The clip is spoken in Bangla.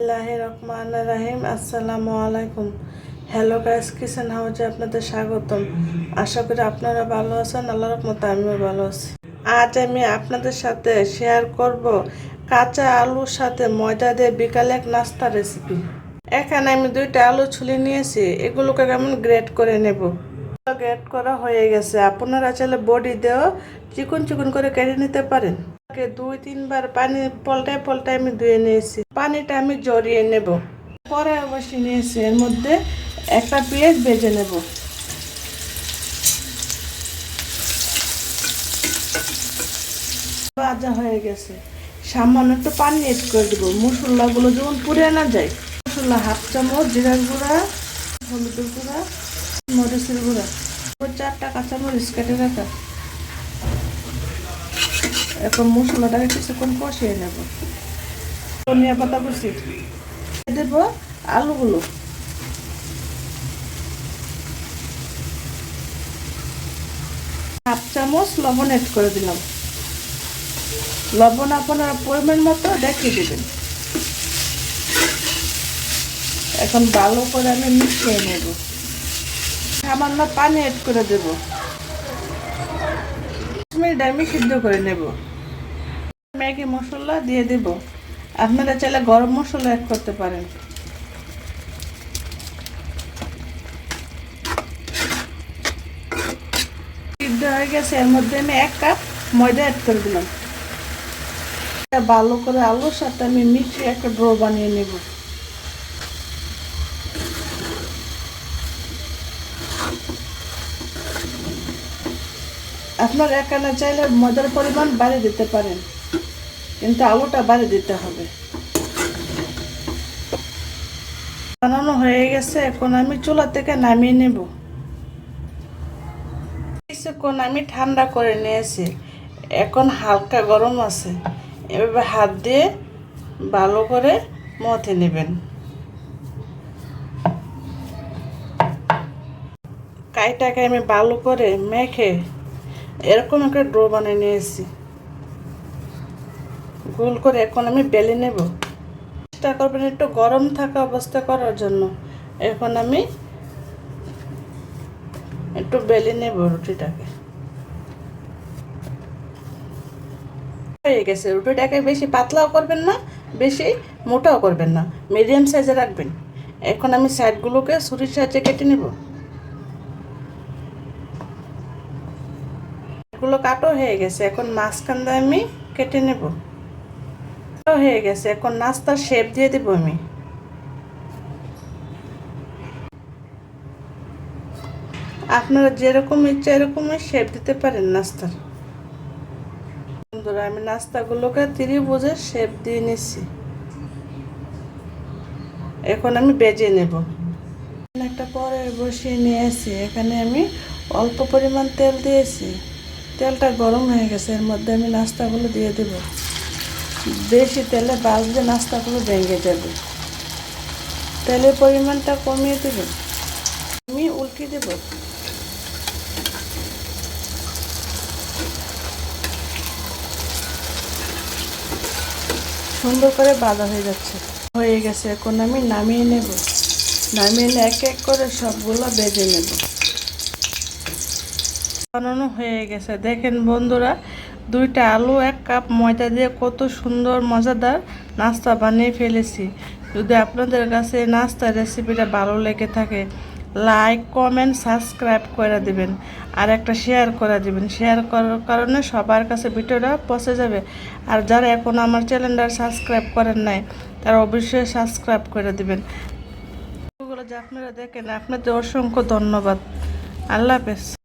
রহমানির আসসালামু আলাইকুম। হ্যালো গাইস, কিচেন হাউসে আপনাদের স্বাগতম। আশা করি আপনারা ভালো আছেন। আল্লাহর রহমতে আমিও ভালো আছি। আজ আমি আপনাদের সাথে শেয়ার করব কাঁচা আলুর সাথে ময়দা দিয়ে বিকালে এক নাস্তা রেসিপি। এখানে আমি 2টা আলু ছুলে নিয়েছি, এগুলোকে কেমন গ্রেট করে নেব। গ্রেট করা হয়ে গেছে। আপনারা চাইলে বডি দিয়েও চিকন চিকন করে কেটে নিতে পারেন। 2-3 বার পানি পল্টায় পল্টায় আমি ধুয়ে নিয়েছি। পানিটা আমি জড়িয়ে নেব। পরে অবশ্যই নিয়েছি, এর মধ্যে একটা পেঁয়াজ ভেজে নেব। ভাজা হয়ে গেছে, সামান্য একটু পানি এড করে দেবো মশলাগুলো যেমন পুড়ে না যায়। মশলা 1/2 চামচ জিরার গুঁড়া, হলুদের গুঁড়া, মরিচের গুঁড়া, 4টা কাঁচামরিচ কেটে রাখা। এখন মশলাটাকে কিছুক্ষণ কষিয়ে নেব। ধনিয়া পাতা কুচি দেব, আলুগুলো হাফ চামচ লবণ এড করে দিলাম। লবণ আপনারা পরিমাণ মতো দেখিয়ে দেবেন। এখন ভালো করে আমি মিশিয়ে নেব। সামান্য পানি এড করে দেব। মিনিট আমি সিদ্ধ করে নেব। ম্যাগি মশলা দিয়ে দেব। আপনারা চাইলে গরম মশলা অ্যাড করতে পারেন। সিদ্ধ হয়ে গেছে, এর মধ্যে আমি 1 কাপ ময়দা অ্যাড করে দিলাম। ভালো করে আলুর সাথে আমি মিশিয়ে একটা ডো বানিয়ে নেব। আপনার এখানে চাইলে ময়দার পরিমাণ বাড়িয়ে দিতে পারেন, কিন্তু আলুটা বাড়িয়ে দিতে হবে। বানানো হয়ে গেছে, এখন আমি চুলা থেকে নামিয়ে নেব। কিছুক্ষণ আমি ঠান্ডা করে নিয়েছি, এখন হালকা গরম আছে। এভাবে হাত দিয়ে ভালো করে মথে নেবেন। কাইটাকে আমি ভালো করে মেখে এরকম একটা ডো বানিয়ে নিয়েছি গোল করে। এখন আমি বেলে নেব। চেষ্টা করবেন একটু গরম থাকা অবস্থা করার জন্য। এখন আমি একটু বেলে নেব রুটিটাকে। হয়ে গেছে। রুটিটাকে বেশি পাতলাও করবেন না, বেশি মোটাও করবেন না, মিডিয়াম সাইজে রাখবেন। এখন আমি সাইডগুলোকে ছুরির সাহায্যে কেটে নেব। এগুলো কাটো হয়ে গেছে, এখন মাঝখান দিয়ে আমি কেটে নেব। হয়ে গেছে, এখন নাস্তার শেপ দিয়ে দেব আমি। আপনারা যেরকম ইচ্ছা এরকমই শেপ দিতে পারেন নাস্তার। বন্ধুরা, আমি নাস্তাগুলোকে ত্রিভুজের শেপ দিয়ে নিচ্ছি। এখন আমি বেজে নেব। একটা পরে বসিয়ে নিয়েছি, এখানে আমি অল্প পরিমাণ তেল দিয়েছি। তেলটা গরম হয়ে গেছে, এর মধ্যে আমি নাস্তাগুলো দিয়ে দেব। বেশি তেলে ভাজলে নাস্তাগুলো ভেঙে যাবে। তেলের পরিমাণটা কমিয়ে দেবেন। আমি উল্টে দেব। সুন্দর করে ভাজা হয়ে যাচ্ছে, হয়ে গেছে। এখন আমি নামিয়ে নেব। নামিয়ে নিয়ে এক এক করে সবগুলো ভেজে নেব। বানানো হয়ে গেছে। দেখেন বন্ধুরা, 2টা আলু 1 কাপ ময়দা দিয়ে কত সুন্দর মজাদার নাস্তা বানিয়ে ফেলেছি। যদি আপনাদের কাছে নাস্তার রেসিপিটা ভালো লেগে থাকে, লাইক কমেন্ট সাবস্ক্রাইব করে দিবেন, আর একটা শেয়ার করে দিবেন। শেয়ার করার কারণে সবার কাছে ভিডিওটা পৌঁছে যাবে। আর যারা এখন আমার চ্যানেলটা সাবস্ক্রাইব করেন নাই, তারা অবশ্যই সাবস্ক্রাইব করে দিবেন। যে আপনারা দেখেন, আপনাদের অসংখ্য ধন্যবাদ। আল্লাহ হাফেজ।